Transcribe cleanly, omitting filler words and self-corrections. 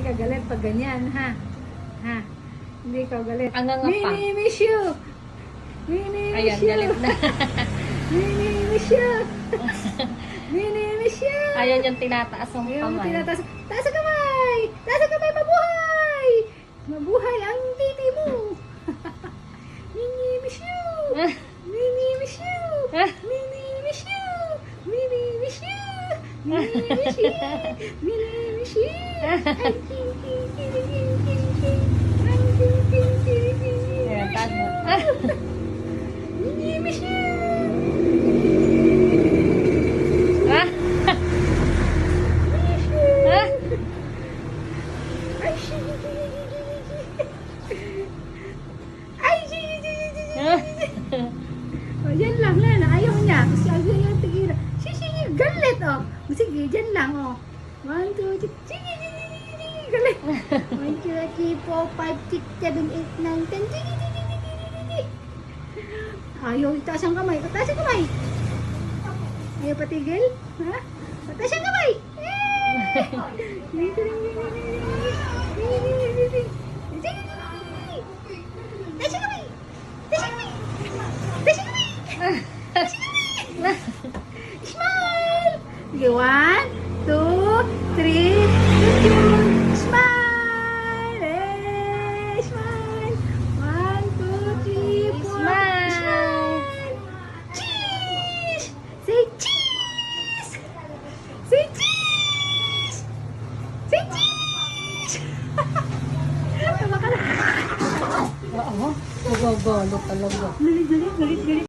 ka galit pag ganyan, ha? Ha? Hindi ka galit. Ang nga pa. Mini, miss you! Mini, miss Ayan, you! galit na. Mini, miss you! Mini, miss you! Ayan yung tinataas ng Ayaw mo kamay. tinataas. Taas ang kamay! Taas ang kamay! Mabuhay! Mabuhay ang titi mo! Mini, miss you! Mini, miss you! Mini, miss you! Mini, miss you! Mini, miss you! Mini, miss you! Ay, king, king, king, king, king, king. Ay, king, king, king, king, king. Ayan, taas mo. Mini, miss you! Ah! Miss you! Ah! Ay, shi, ay, shi, oh, yan lang, ayaw niya. Kasi ayaw niya tigilan. Sige, galit, oh. Sige, dyan lang, oh. 1, 2, 3, sige, galit. 1, 2, 3, 4, 5, 6, 7, 8, 9, 10, sige. Ayaw, itaas ang kamay. Itaas ang kamay. Ayaw patigil? Ha? Itaas ang kamay. Smile! Okay, 1, 2, 3, smile! Hey, smile! 1, 2, 3, 4, Smile! Cheese! Say cheese! Say cheese! Say cheese! Tama ka na. Oo. Gagalo talaga. Galit.